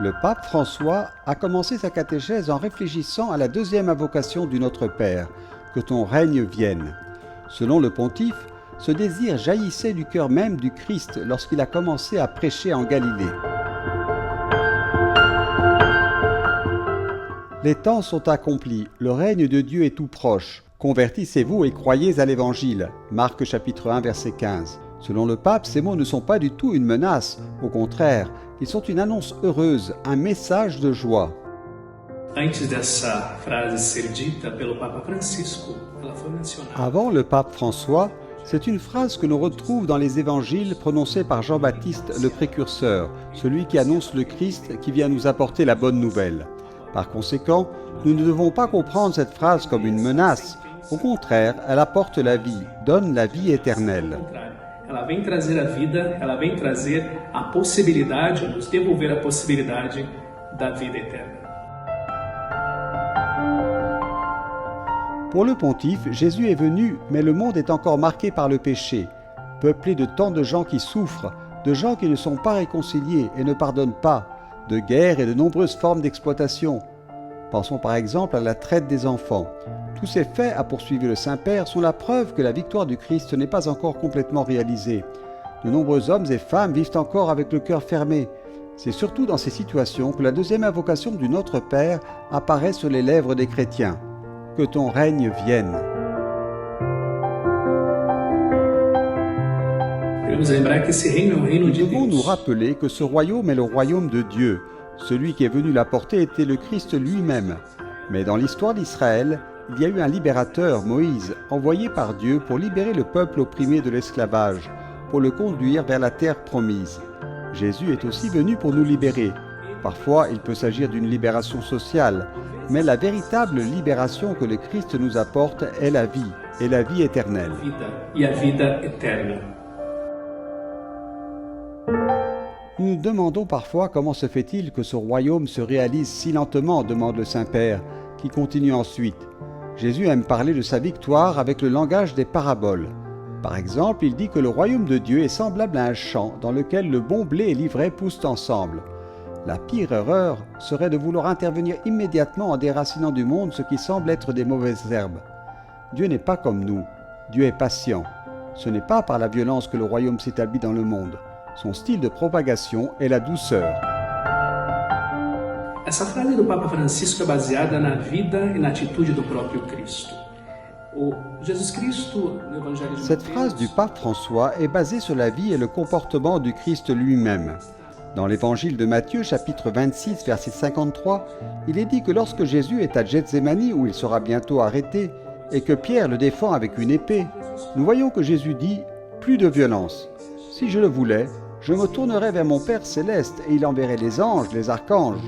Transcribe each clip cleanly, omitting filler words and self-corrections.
Le pape François a commencé sa catéchèse en réfléchissant à la deuxième invocation du Notre Père, que ton règne vienne. Selon le pontife, ce désir jaillissait du cœur même du Christ lorsqu'il a commencé à prêcher en Galilée. Les temps sont accomplis, le règne de Dieu est tout proche. Convertissez-vous et croyez à l'Évangile. Marc chapitre 1 verset 15. Selon le pape, ces mots ne sont pas du tout une menace. Au contraire, ils sont une annonce heureuse, un message de joie. Avant le pape François, c'est une phrase que l'on retrouve dans les évangiles prononcée par Jean-Baptiste le précurseur, celui qui annonce le Christ qui vient nous apporter la bonne nouvelle. Par conséquent, nous ne devons pas comprendre cette phrase comme une menace. Au contraire, elle apporte la vie, donne la vie éternelle. Ela vem trazer a vida, ela vem trazer a possibilidade, nos devolver a possibilidade da vida eterna. Pour le pontife, Jésus est venu, mais le monde est encore marqué par le péché, peuplé de tant de gens qui souffrent, de gens qui ne sont pas réconciliés et ne pardonnent pas, de guerres et de nombreuses formes d'exploitation. Pensons par exemple à la traite des enfants. Tous ces faits, a poursuivi le Saint-Père, sont la preuve que la victoire du Christ n'est pas encore complètement réalisée. De nombreux hommes et femmes vivent encore avec le cœur fermé. C'est surtout dans ces situations que la deuxième invocation du Notre Père apparaît sur les lèvres des chrétiens. Que ton règne vienne. Nous devons nous rappeler que ce royaume est le royaume de Dieu. Celui qui est venu l'apporter était le Christ lui-même. Mais dans l'histoire d'Israël, il y a eu un libérateur, Moïse, envoyé par Dieu pour libérer le peuple opprimé de l'esclavage, pour le conduire vers la terre promise. Jésus est aussi venu pour nous libérer. Parfois, il peut s'agir d'une libération sociale, mais la véritable libération que le Christ nous apporte est la vie, et la vie éternelle. Nous nous demandons parfois comment se fait-il que ce royaume se réalise si lentement, demande le Saint-Père, qui continue ensuite. Jésus aime parler de sa victoire avec le langage des paraboles. Par exemple, il dit que le royaume de Dieu est semblable à un champ dans lequel le bon blé et l'ivraie poussent ensemble. La pire erreur serait de vouloir intervenir immédiatement en déracinant du monde ce qui semble être des mauvaises herbes. Dieu n'est pas comme nous, Dieu est patient. Ce n'est pas par la violence que le royaume s'établit dans le monde. Son style de propagation est la douceur. Essa frase do Papa Francisco é baseada na vida e na atitude do próprio Cristo. Cette phrase du pape François est basée sur la vie et le comportement du Christ lui-même. Dans l'évangile de Matthieu, chapitre 26, verset 53, il est dit que lorsque Jésus est à Gethsémani, où il sera bientôt arrêté, et que Pierre le défend avec une épée, nous voyons que Jésus dit « Plus de violence. Si je le voulais, je me tournerais vers mon Père céleste et il enverrait les anges, les archanges. »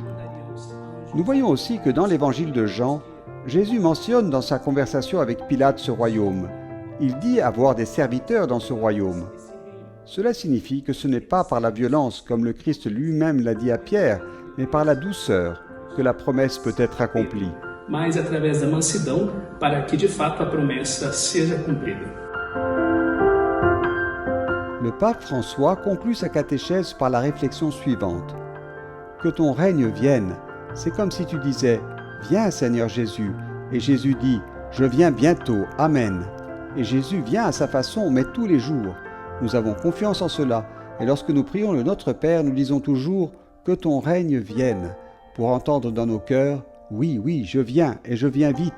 Nous voyons aussi que dans l'évangile de Jean, Jésus mentionne dans sa conversation avec Pilate ce royaume. Il dit avoir des serviteurs dans ce royaume. Cela signifie que ce n'est pas par la violence, comme le Christ lui-même l'a dit à Pierre, mais par la douceur que la promesse peut être accomplie. Mas através da mansidão, para que de fato a promessa seja cumprida. Le pape François conclut sa catéchèse par la réflexion suivante. Que ton règne vienne. C'est comme si tu disais « Viens Seigneur Jésus » et Jésus dit « Je viens bientôt, Amen » et Jésus vient à sa façon, mais tous les jours. Nous avons confiance en cela et lorsque nous prions le Notre Père, nous disons toujours « Que ton règne vienne » pour entendre dans nos cœurs « Oui, oui, je viens et je viens vite »